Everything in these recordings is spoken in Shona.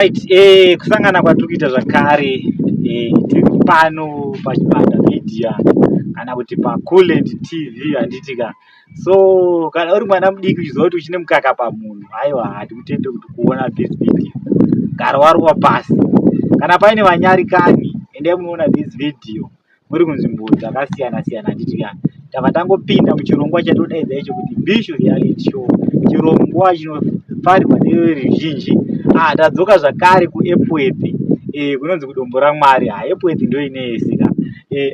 Right, kusangana kwatikuita zvakare tiri pano pachibanda media kana kuti paCoolant TV handitika. So kana uri mwana mudiki uchiziva kuti uchine mukaka pamunhu, aiwa hatikutende kuti kuona this video. Gara waruwa pasi. Kana paine vanyarikani endai munoona this video muri kunzvimbo dzakasiyana siyana handitika. Tava tangopinda muchirongwa chatodaidza icho kuti Bishu reality show. Chirongwa chinofarirwa neveruzhinji. Tadzoka zvakare kuEpworth kunonzi kudombo raMwari. Epworth ndio inesika.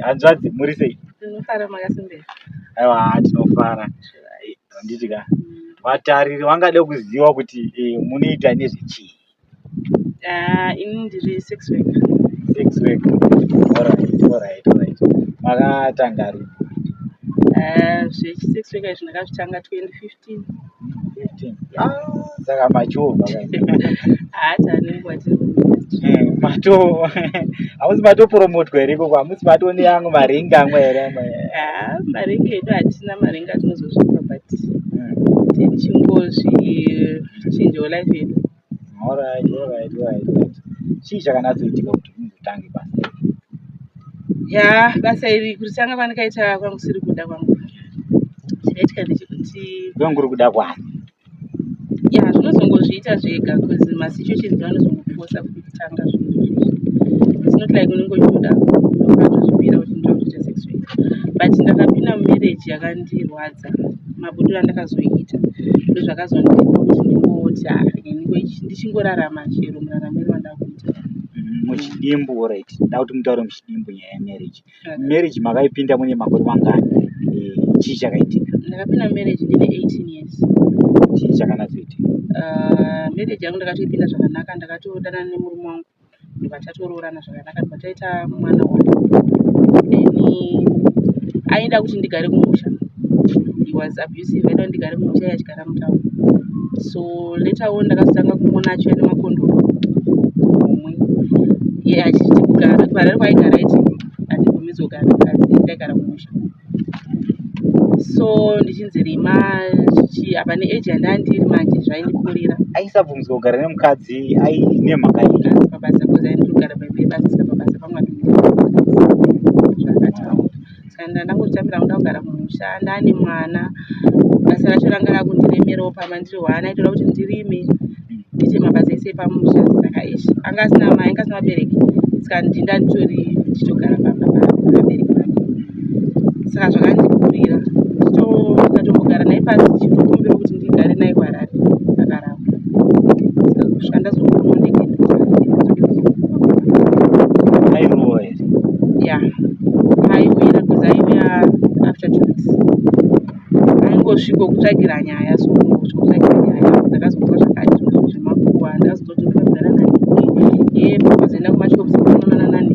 Hanzvadzi muri sei? Tinofara makasembera. Aiwa tinofara. Handitika. Vatariri vangada kuziva kuti munoita nezvechii. Ini ndiri sex worker. Sex worker. Alright. Makatanga rini? Sex worker izvi ndakazvitanga 2015. 15. Saka machovha Haatane nguva tiri mato hamusi matopromotwa here koko? Hamusi matone yangu maringi amwe here? Maringi edu hatina maringi atinozosvipa but tichingozvichinjawo life yedu. Alright. Chii chakanatsoitika kuti muzotange basa? Basa iri kutanga pandakaita kwangu siri kuda kwangu. Chakaitika ndechekuti kwangu uri kuda kwani? Zvinozongozviita zvega because masituations anozongokuforsa kutanga zvinhu izvi. It's not like unongochoda ukatozvipira kuti ndoda kuita sex work. But ndakapinda mumarriage yakandirwadza. Mabudiro andakazoita ndozvakazondipa kuti ndingoti ndichingorarama chero muraramiro wandakuita. Muchidimbu, alright. Nda kuti mutaure muchidimbu nyaya yemarriage. Marriage makaipinda mune makore mangani? Chii chakaitika? Ndakapinda mumarriage ndine 18 years. Chii chakanatsoitika? Marriage yangu ndakatoipinda zvakanaka, ndakatodanana nemurume wangu ndikatoroorana zvakanaka, ndikataita mwana wayo. Then aida kuti ndigare kumusha. He was abusive, aida kuti ndigare kumusha achigara mutauni. So later on ndakazotanga kumuona achiuya nemakondomu mumwe. Achiti kugara parari kwaigara iti handibvumidzwi kugara mukadzi, ndaigara kumusha. So ndichinzi rima apa neage yandandiri manje zvaindikurira. Aisabvumidzwa kugara nemukadzi aine mhaka iri? Asi pabasa because aindiri kugara pabasa saka pabasa pamwe zvakataura. Saka ndangozvitambira kuda kugara mumusha, ndaane mwana. Basa racho ranga rakundiremerawo pama ndiri hwana, aitoda kuti ndirime ndiite mabasa ese pamusha. Saka anga asina mai, anga asina vabereki. Saka ndinda nditori ndichitogara pamba pavabereki vake. Saka zvakandikurira. Ndikatombogara naye pasi ndichitokumbira kuti ndigare naye kwarari akaramba. Saka kusvika ndazokuona ndikaenda airowa here? Aiwira because aiuya after 2 weeks. Aingosvika kutsvagira nyaya, so kutsvagira nyaya ndakazonzwa zvakati zvemakuwa, ndakazototi ndakagara naye pazoenda kumachopusi kuonana nani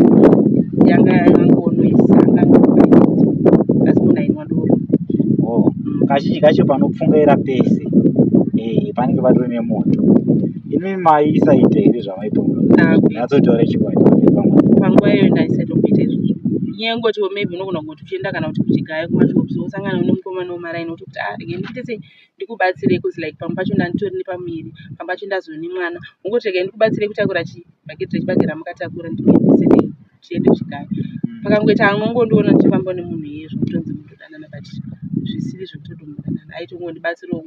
yanga yangonoisa asi munhu ainwa doro. Kazhinji kacho panopfungaira pese panenge patori nemoto. Imi maisaita here zvamaitonga? Natsotaura chikwadi panguva iyoyo ndaisatomboita izvozvo. Nyangoti maybe unogona kungoti uchienda kana kuti kuchigaya kumachopusi wosangana nemukomana womaraini woti kuti rege ndiite sei ndikubatsirei kuzi like pamwe pacho ndanditori nepamuviri, pamwe pacho ndazoni mwana. Ungoti rege ndikubatsirei kutakura chibhaketi rechibagira mukatakura ndikuendesei tiende kuchigaya. Pakangoita unongondiona ndichifamba nemunhu iye zvokutonzi mutodanana but zvisiri zvokutodanana, aitongondibatsirawo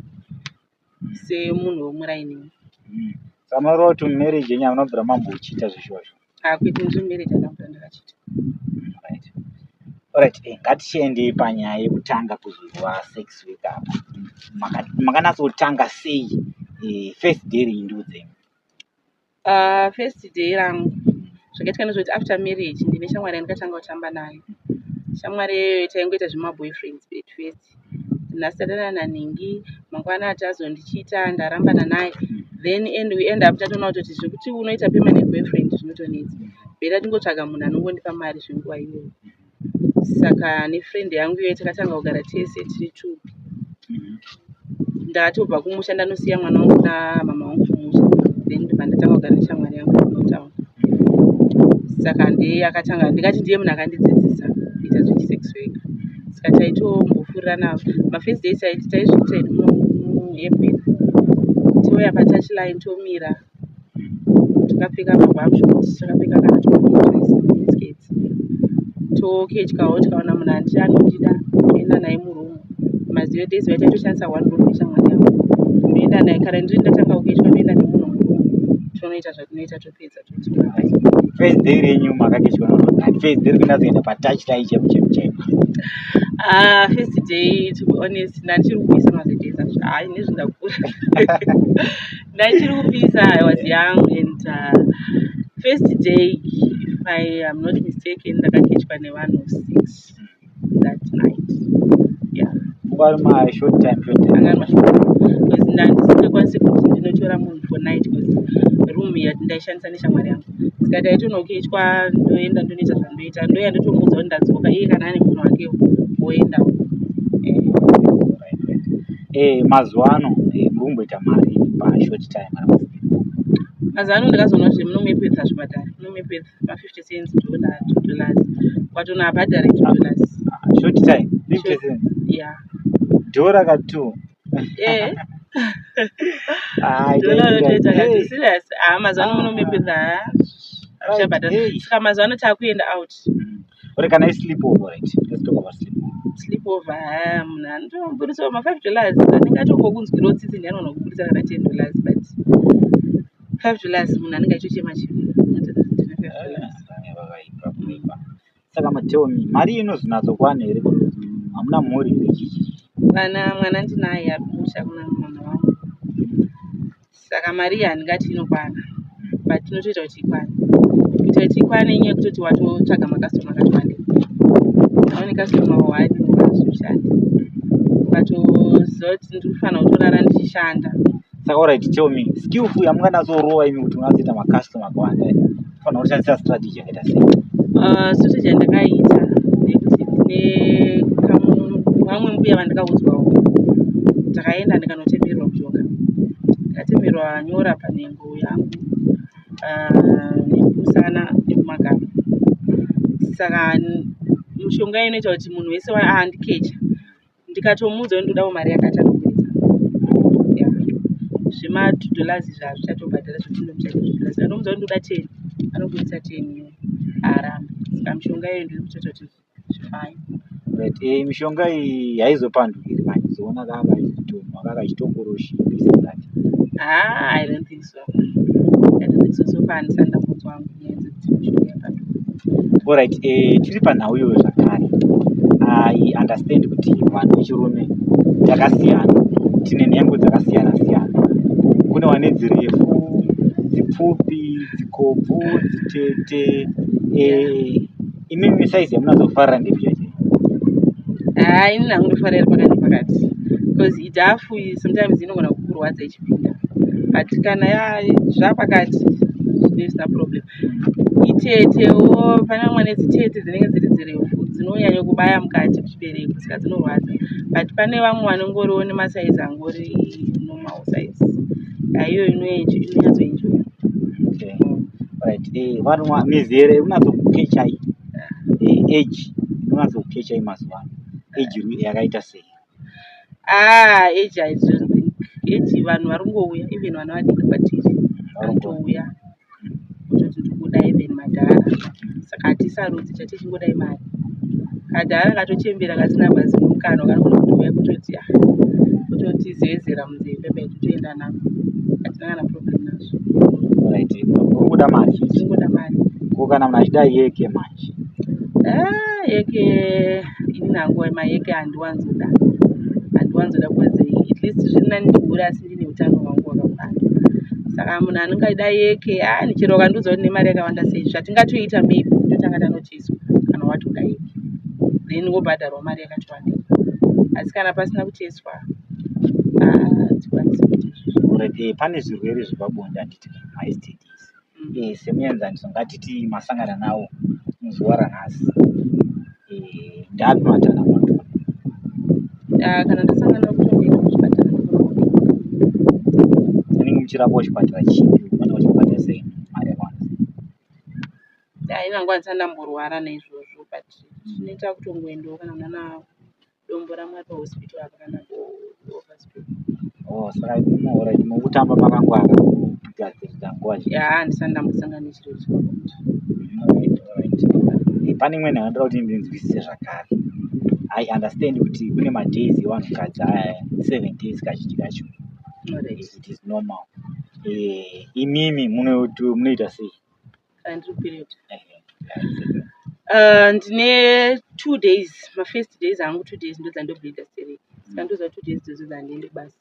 semunhu womuraini. Samarova kuti mumarriage yenyu munobvira mambochiita zvizvozvo? Kwete ndiri mumarriage andakubvira ndakachita. Alright, ngatichiendei panyaya yekutanga kuzova sex worker. Makanatsotanga sei first day rindiudze? First day rangu zvakaitika ndezvoti after marriage ndine shamwari yandikatanga kutamba nayo. Shamwari iyoyo taingoita zvemaboyfriends at first. Ndinasadana nanhingi, mangwana atazondichita ndarambana naye. Then we end up tatoona kuti zvekuti unoita permanent boyfriend zvinotonetsa. Bhera tingotsvaga munhu anongondipa mari zvenguva iyoyo. Saka nefriend yangu iyoyo takatanga kugara tese tiri 2. Ndatobva kumusha ndanosiya mwana wangu namama wangu kumusha. Then ndibva ndatanga kugara neshamwari yangu mutown. Saka akatanga ndikati ndiye munhu akandidzidzisa kuita zvechisex worker. Saka taitombofurirana navo. Mafirst days taizvikuita muEpworth. Touya patouchline tomira takapfeka mabhamshot, takapfeka kana skates, toketyawo tikaona munhu handiti anondida toenda naye murumu. Mazive days vaitaitoshandisa 1 room neshamwari yangu, toenda naye kana ndiri ndatanga kuketya toenda nemunhu murumu, tonoita zvatinoita topedza tochiaa. First day renyu makaketwa nani? First day rekunazoenda patouchline chemu. First day, to be honest, ndachiri kupisa mazdays acho. Hai nezvindakura. Ndachiri kupisa, I was young, and first day, if I am not mistaken, ndakaketwa nevanhu 6 that night. Yeah. Ungari short time. Angari mashort time. Because ndandisingakwanisi kuti ndinotora munhu for night, because room ndaishandisa neshamwari yangu. Saka ndaitonoketwa ndoenda ndonoita zvandinoita, ndoya ndotomudza kuti ndadzoka iye kana ane munhu wakewo woenda. Mazuva ano murumboita mari pashort time. Mazuva ano ndakazoona kuti munomepedza zvibhadhari, munomepedza ma50 cents $2. Kwatona abhadhari $2. Short time 50 cents. Yeah. Dora ka 2. Dora rotoita ka serious. Mazuva ano munomepedza zvibhadhari. Saka mazuva ano takuenda out. Or can I sleep over it? Let's talk about sleep over. Munhu anotomburitsawo ma$5. Andingatongokunzwirawo tsitsi ndianoona kuburitsa kana $10, but $5 munhu anenge achichema chema. Saka tell me, mari inozvinazokwana here kuti hamuna mhuri here? Mwana ndinaye arikusha kuna mama wangu. Saka mari handingati inokwana, but tinotoita kuti ikwane. Kuita kuti ikwane inyaya yekutoti watotsvaga makastoma akati wandei. Aone kastoma wadi ungazoshanda. Ukatoziva kuti ndinofanira kutorara ndichishanda. Saka alright, tell me, skillful yamunganazorova imi kuti mungazoita makastoma akawanda, munofanira kushandisa strategy yakaita sei? Strategy yandakaita ndekuti ndine vamwe mbuya vandakaudzwawo, ndakaenda ndikanotemberwa mushonga. Ndakatemberwa nyora panhengo yangu, nemusana nekumagama. Saka mushonga inoita kuti munhu wese andikecha, ndikatomudza kuti ndodawo mari yakati anoburitsa. Zvema$2 zvazvichatobhadhara zvotindomuchaita. Saka ndomudza kuti ndoda 10, anoburitsa 10 harambe. Saka mishonga iyo ndiri kutoita kuti zvifine. Right. Mishonga iyi haizopandukiri manje, zoona kakachitongoroshi. I don't think so. So far handisanda mudzi wangu nyaya dzekuti mishonga yapanduka. Alright, tiri panhau iyoyo zvakare. I understand kuti vanhu vechirume takasiyana, tine nhengo dzakasiyana-siyana. Kune vane dzirefu, dzipfupi, dzikobvu, dzitete. Imimi saizi yamunazofarira ndepi yacho? Ini nangu ndofarira pakati. Because idhafu sometimes inogona kukurwadza ichipinda. But kana zvapakati zvisina problem. Itetewo pane vamwe nedzitete dzinenge dziri dzirefu dzinonyanya kubaya mukati muchibereko, saka dzinorwadza. But pane vamwe vanongoriwo nemasaizi angori normal size. Iyo inonyatsoenjoya. Okay. Right. Vanhu mizere unazokukechai. Age unazokukechai mazuva ano. Age yakaita sei? Age I don't think. Age vanhu varongouya, even vana vadiki kwatiri varongouya. Kutoti ndikuda even madhara. Saka hatisarudzi chatichingodai mari. Kadhara katochembera kasina bhazi nomukano kanogona kutouya kutoti zezera munzeve bedu toenda nako. Hatina kana problem nazvo. Right. Urikuda mari? Ndingoda mari. Ko kana munhu achida yeke manje? Yeke ini nangu mayeke handiwanzoda because at least zviri nani ndigure asi ndine utano hwangu hwakakwana. Saka munhu anenge aida yeke chero ukandiudza kuti nemari yakawanda sei, zvatingatoita maybe totanga tanotiswa kana watoda yeke, then wobhadharawo mari yakati wandei. Asi kana pasina kuteswa tikwanise kuti izvozvo. Pane zvirwere zvepabonde handiti ma-STDs. Semuenzaniso ngatiti masangana nawo muzuva ranhasi. Ndapi matana moto? Kana ndasangana kutongoenda kuchipatara ndinenge muchirapwa kuchipatara chipi? Unofanira kuchipatara sei mari yakawanda? Inangu handisati ndamborwara naizvozvo, but zvinoita kutongoendawo kana mwana dombo ramwari pahospital apa kana kuoverspill. Saka alright, mukutamba makangwara. kugadzirira nguva zhinji. handisati ndambosangana nechiro chakadaro. Pane imwe nhau ndoda kuti ndinzwisise zvakare. I understand kuti kune madays evanhukadzi aya 7 days kazhinji kacho. It is normal. Imimi munoita sei? Andiri period. Ndine 2 days, ma-first days hangu 2 days ndo dzandobleeda stereki. Saka ndoziva 2 days dzodzo dzandiende basi.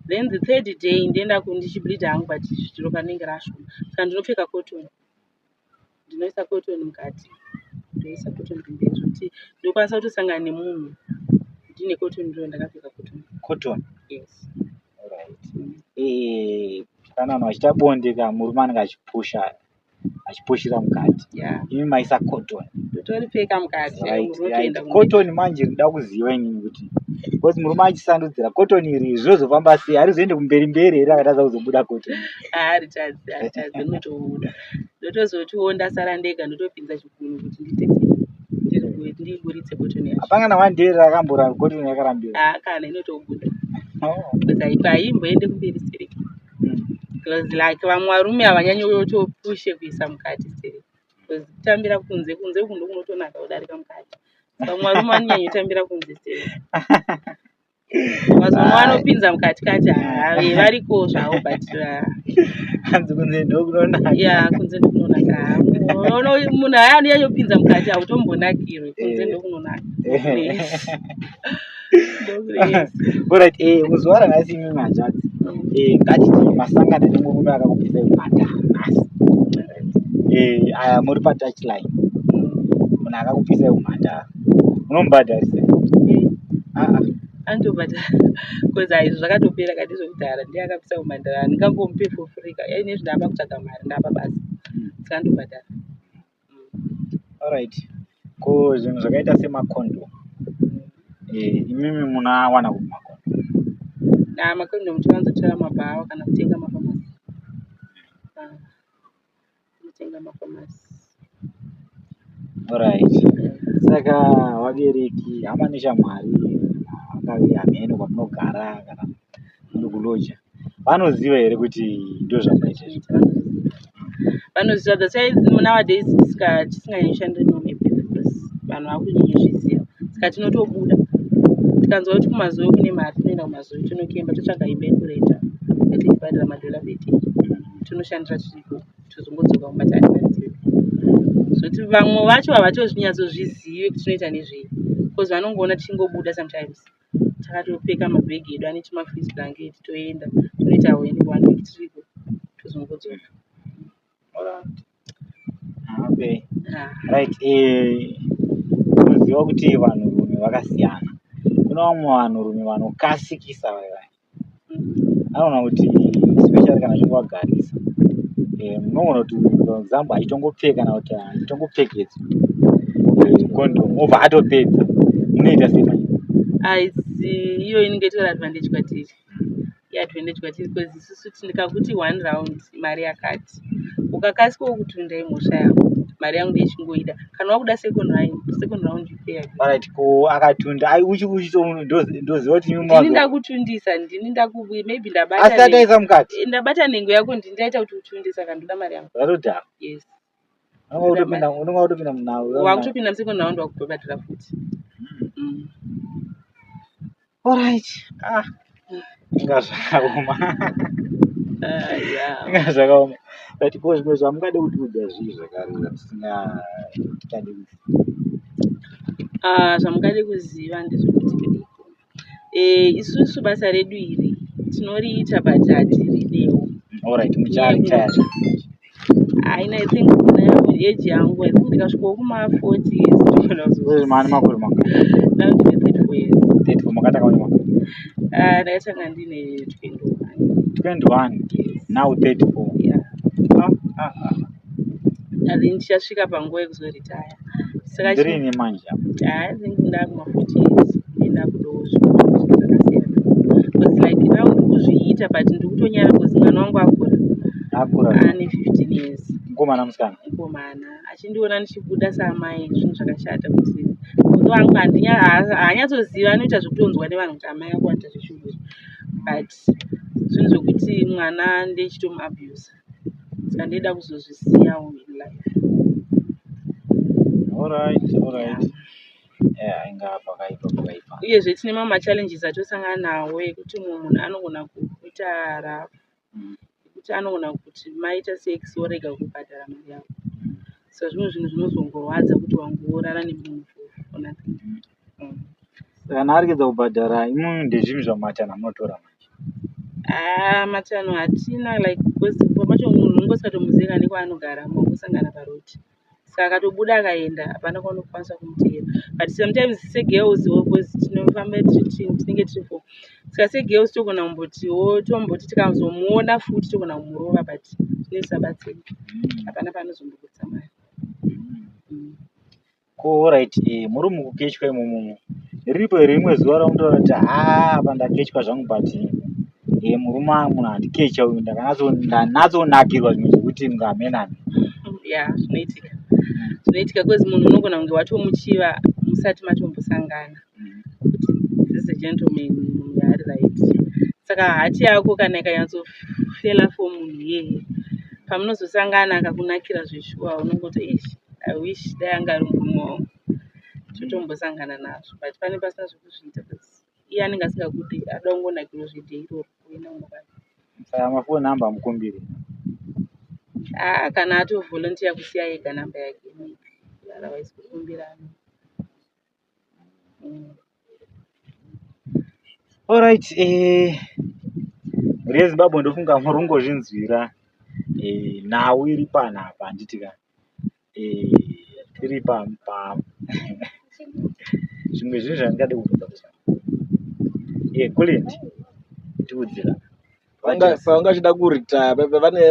Then the third day ndienda ndichibleeda hangu but ropa rinenge rashoma. Saka ndinopfeka cotton. Ndinoisa cotton mukati. Ndoisa cotton kumberi zvekuti ndokwanisa kutosangana nemunhu ndine cotton ndo ndakapfeka cotton. Cotton? Yes. Alright. Kana vanhu vachiita bonde murume anenge achipushira mukati. Imi maisa cotton. Ndotoripfeka mukati. Cotton manje ndinoda kuziva inini kuti because murume achisandudzira cotton iri zvinozofamba sei? Harizoende kumberi here akatadza kuzobuda cotton? Haritadzi rinotobuda. Ndotozotiwo ndasara ndega ndotopinza chipunu kuti ndiburitse cotton yacho. Hapana one day rakambora cotton yakarambira? Kana inotobuda. Because haimboende kumberi stereki. Because like vamwe varume havanyanyi kutopushe kuisa mukati stereki. Because kutambira kunze uku ndo kunotonaka kudarika mukati. Vamwe varume vanonyanya kutambira kunze stereki. Mazomwe vanopinza mukati kati variko zvavo but hanzi kunze ndokunonaka. Kunze ndokunonaka. Munhu aya anonyanya kupinza mukati hautombonakirwi. Kunze ndokunonaka. Alright, muzuva ranhasi imi manjadzi. Ngatiti masangana nemurume akakupisai mubhadhara nhasi. Aya muri patouchline. Munhu akakupisai mubhadhara. Munomubhadharisei? Andobhadhara. Because izvo zvakatopera kati zvokudhara ndiye akapisa mubhadhara. Ndingambomupe for free. Inezvi ndava kutsvaga mari ndapa basi. Saka andobhadhara. Alright. Ko zvinhu zvakaita semakondo. Imimi munawana kuti makondo? Makondo muchiwanzotora mabhawa kana kutenga mafamasi. Kutenga mafamasi. Alright. Saka vabereki hama neshamwari hamene kwamunogara kana muri kuloja vanoziva here kuti ndo zvakaita vanoziva. That's why nowadays tisinganyoshandira because vanhu vakunyanyozviziva. Saka tinotobuda tikanzwa kuti kumazoe kune mari tinoenda kumazoe tonokemba totsvaga imba yekureta yatibhadhira madhola beti tonoshandira tiriko tozongodzoka kumatari madzivi. Zvoti vamwe vacho havatozvinyatsozvizive kuti tinoita nezvei because vanongoona tichingobuda sometimes takatopfeka mabhegi edu ane chimafreeze blanket toenda tonoita hwendi 1 week tiriko tozongodzoka. Okay. Right. Unoziva kuti vanhurume vakasiyana. Kuna vamwe vanhurume vanokasikisa anoona kuti especially kana chingovagarisa munoona kuti example achitongopfeka kana kuti achitongopfekedzwa condom obva atopedza. Munoita sei? Iyo inenge itori advantage kwatiri. Advantage kwatiri because isusu tindikakuti 1 round mari yakati ukakasikawo kutunda imhosva yako mari yangu ndichingoida kana wakuda second round you pay. Alright, ko akatunda ndoziva kuti ndini ndakutundisa ndini maybe ndabata mukati ndabata nhengo yako ndindaita kuti utundisa kana ndoda mari yangu. Zvatodhara. Yes. Unonga utopinda munhau wakutopinda second round wakubhadhira futi. Alright. Inga zvakaoma. Inga zvakaoma. But ko zvimwe zvamungade kuti udza zvii zvakare zvatisingade zvamungade kuziva ndezvekuti isusu basa redu iri tinoriita but hatiridewo. Alright, mucharitaya haina I think age yangu I think ndikasvikawo kuma-40 years. Mani makore mangani? Now ndine 34 years. 34. Makatanga une makore? Ndakatanga ndine 21. 21? Yes. Now 34? Yeah. Ndichasvika panguva yekuzoritaya. Ndirini manje? I think ndakuma-40 years. Ndakudawo zvinhu zvakasiyana. Because like now ndikuzviita but ndikutonyara because mwana wangu akura. Ane 15 years. Mukomana musikana? Mukomana. Achindiona ndichibuda samai zvinhu zvakashata kuti mudo wangu haanyatsoziva anoita zvekutonzwa nevanhu kuti amai ako anoita zvechirwere but zvinhu zvokuti mwana ndechitomuabuse saka ndoda kuzozvisiyawo in life. Alright. Ingapa kaipa. Uyezve tine mamwe machallenges atosangana nawo ekuti munhu anogona kuita rafu kuti anogona kuti maita sex worega kubhadhara mari yako. So zvimwe zvinhu zvinozongorwadza kuti wangorara nemunhu for nothing. Kana arikidza kubhadhara imwe ndezvinhu zvamatana munotora manje. Matano hatina like because pamacho munhu unongosatomuziva nekwaanogara mangosangana paroti. Saka akatobuda akaenda hapana kwaunokwanisa kumutevera. But sometimes segirls because tinofamba tinenge tiri for. Saka segirls togona kumbotiwo tomboti tikazomuona futi togona kumurova but zvinosabatsira. Hapana panozombobudisa mari. Alright, muri mukukechwa imomo. Riripo rimwe zuva ramunotaura kuti apa ndakechwa zvangu but murume munhu andikecha uyu ndanatsonakirwa zvimwe zvekuti ngamenani. Yeah, zvinoitika. Zvinoitika kwezi munhu unogona kunge watomuchiva musati matombosangana. This is a gentleman munhu yaari right. Saka hati yako kana ikanyatsofela for munhu iyeye pamunozosangana akakunakira zveshuwa unongoti I wish dai anga ari murume wangu totombosangana nazvo but pane pasina zvekuzviita iye anenge asingakudi ada kungonakirwa zvedheiro kuenda mukati. Saka mafoni namba amukumbiri. Kana atovolunteer kusiya ega namba yake otherwise kukumbirana. Alright, reZimbabwe ndofunga murongozvinzwira nhau iri panapa handitika iri pa zvimwe zvinhu zvandingade kubvunza kuti Kulendi tiudzira pavangachida kuretire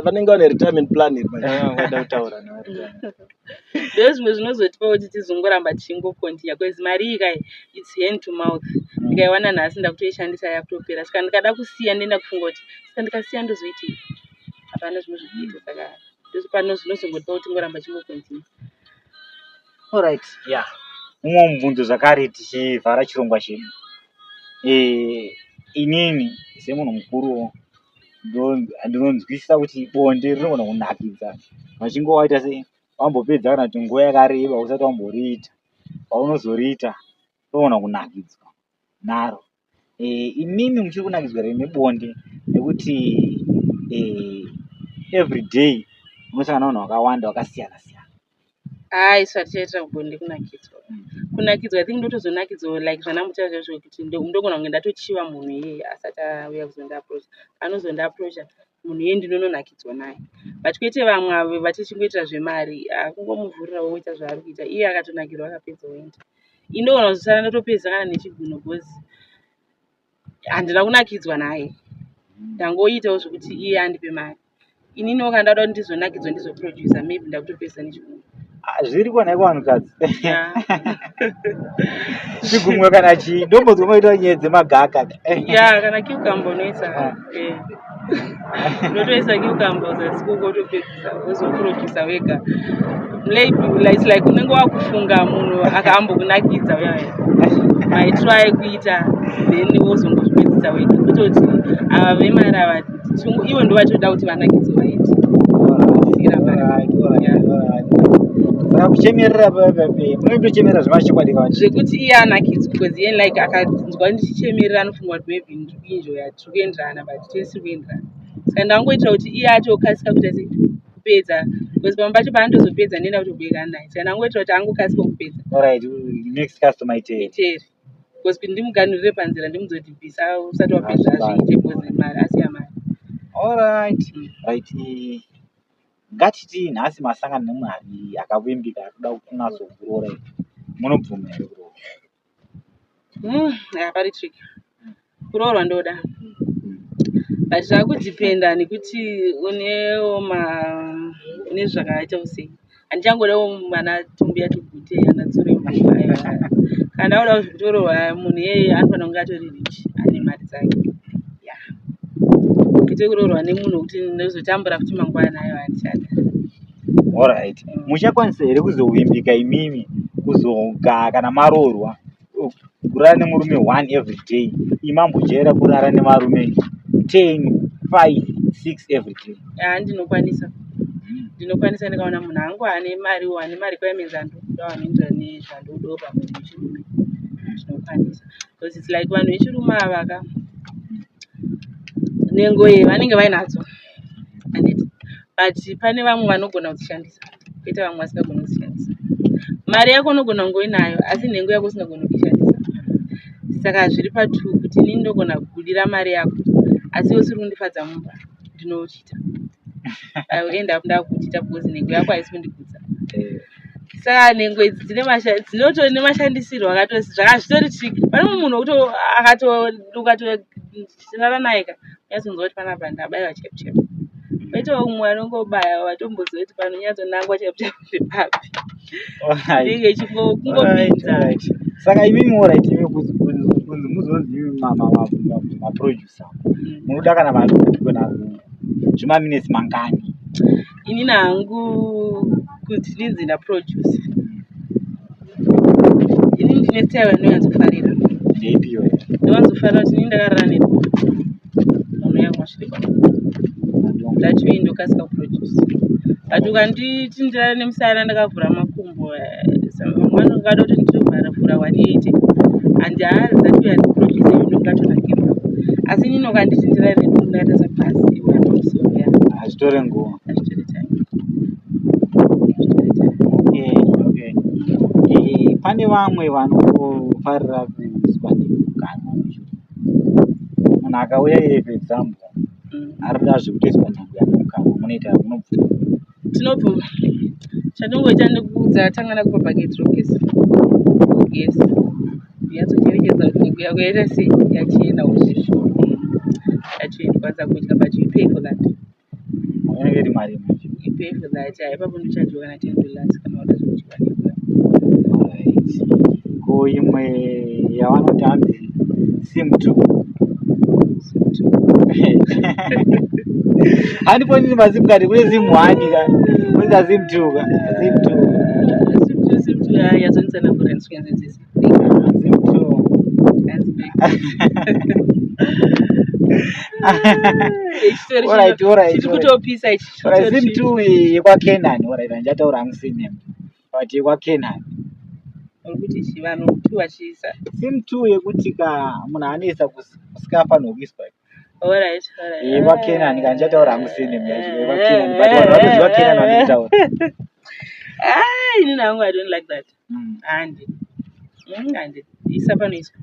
vanenge vane retirement plan iri vada kutaura ndo zvimwe zvinozotipa kuti tizongoramba tichingokontinya kwezi mari iyi kai its hand to mouth. Ndikaiwana nhasi ndakutoishandisa yakutopera saka ndikada kusiya ndenda kufunga kuti saka ndikasiya ndozoitei hapana zvimwe zvekuita saka ndozopano zvinozongotipa kuti tingoramba tichingokontinya. Alright, yeah. Mumwe mubvunzo zvakare tichivhara chirongwa chedu. Inini semunhu mukuru ndinonzwisisa kuti bonde rinogona kunakidza vachingowaita sei wambopedza kana kuti nguva yakareba usati wamboriita paunozoriita rinogona kunakidzwa naro. Inini muchiri kunakidzwa here nebonde nekuti every day unosangana vanhu vakawanda vakasiyana siyana. Isu hatichaitira kubonde kunakidzwa. Kunakidzwa I think ndotozonakidzwa like zvanamucha zvazvo kuti ndogona kunge ndatochiva munhu iyeye asati auya kuzondiapproach. Anozondiapproacha munhu iyeye ndinononakidzwa naye. But kwete vamwe avo vatichingoitira zvemari kungomuvhurirawo woita zvaari kuita iye akatonakirwa akapedza woenda. Indogona kuzosara ndatopedzana nechiguno because handina kunakidzwa naye. Ndangoitawo zvokuti iye andipe mari. Ininiwo kana ndada kuti ndizonakidzwa ndizoproducer maybe ndakutopedza nechiguno. Zviri kona iko vanhukadzi chigumwe kana chidombodzwa moita nyaya dzemagaka kana kiukamba unoisa unotoisa kiukamba uzasi kukotopedzisa wozoproducer wega it's like unenge wakufunga munhu akaambokunakidza uyaya maitry kuita then wozongozvipedzisa wega kutoti ava vemari ava ivo ndo vatoda kuti vanakidzi vaiti saka kuchemerera munotochemerera zvemachikwadi zvekuti iye anakidzwa because iye like akanzwa ndichichemerera anofunga kuti maybe ndiri kuenjoya tiri kuenderana but tisiri kuenderana saka ndangoitira kuti iye atokasika kuita sei kupedza because pamwe pacho paanotozopedza ndenda kutobuyekana naye saka ndangoitira kuti angokasika kupedza. Alright, next customer itere because kuti ndimuganhurire panzira ndimuzoti bvisa usati wapedza zviite because mari asiya mari. Alright, right. Ngatiti nhasi masangana nemwari akavimbika akuda kunatsokuroora munobvuma here kuroora? Pari tricky kuroorwa ndoda but zvakudhipenda nekuti unewo une zvakaita sei handichangodawo mana tumbi yatogute anatsore mvura kana ndaudawo zvekutororwa munhu iyeye anofanira kunge atori rich ane mari dzake kwete kuroorwa nemunhu wekuti ndozotambura kuti mangwana nayo handichada. Alright, muchakwanisa here kuzovimbika imimi kuzoga kana maroorwa kurara nemurume 1 every day imambojaira kurara nemarume 10 5, 6 every day. Ndinokwanisa ndikaona munhu angu ane mari kwayamenzando ndavanoita nezvandodo pamunhu wechirume ndinokwanisa, because it's like vanhu vechirume ava nhengo vanenge vainadzo but pane vamwe vanogona kudzishandisa kwete vamwe vasingagona kudzishandisa. Mari yako unogona kunge uinayo asi nhengo yako usingagona kuishandisa, saka zviri patu kuti inini ndogona kugudira mari yako asi usiri kundifadza mumba ndinochita end up ndakuchita because nhengo yako haisi kundigudza. Saka nhengo idzi dzinotori nemashandisirwo zvakazvitori triki. Pane munhu wekuti ukatorara naye unyatsoziva kuti panapa ndabayiwa chepu kwete umwe anongobaya watomboziva kuti panonyatsonangwa chepu zvepapi inenge ichingopinza. Saka imimi alright kunzi muzonzi maproducer munoda kana vanhu kugona zvimaminutes mangani? Inini hangu kuti ndinzi ndaproduce, inini ndine style inonyatsofarira ndeipiyo ndinowanzofarira kuti inini ndakarara nedu munhu yangu masvirikwa ndacho indokasika kuproduce, but ukanditi ndirara nemusara ndakavhura makumbo mwana ungada kuti nditovhura 180 and zatuya produce ndingatonakirwa, asi inini ukanditi ndirara nedu ndakatasa pasi uyapamusoro hazvitori nguva. Pane vamwe vanofarira kuziva nezveukano. Munhu akauya iye for example arikuda zvekutoiswa nhango yamuukano munoita munobvuma? Tinobvuma. Chatongoita ndekuudza tangana kupa bucket rogesi yatsocherekedza kuti nhengo yako yaita sei yachena uzvizvo yachena kwanza kudya, but you pay for that. Unenge iri mari You pay for that. Ipapo ndochajiwa kana $10 kana wada zvekuchiwa nhengo yako. Ko imwe yavanoti hanzi sim2 handipo nini masimu kati kune sim1 kuita sim2 yazonitsana kurensikanzenzisi sim2 kutopisa sim2 yekwakenani handitaura hangu sinem but yekwakenani kuti chivanhu chiwachisa sim2 yekuti munhu anoisa kusikafanirwa kuiswa alright yekwakenani handitaura hangu sinem yacho yekwakenani but vanhu vanoziva kenani vanoitaura. Inini hangu I don't like that. Handi isa panoiswa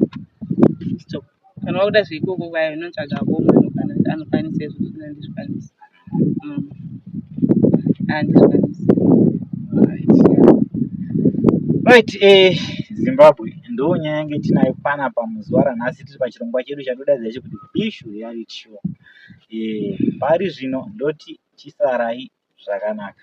stop. Kana wakuda zveikoko kwayo unotsvaga bomwe anokwanisa izvo zvisina ndizvikwanisa handizvikwanisa. Right, Zimbabwe ndonyaya yange tinayo panapa muzuva ranhasi tiri pachirongwa chedu chatodadza chekuti Bishu reality show. Pari zvino ndoti chisarai zvakanaka.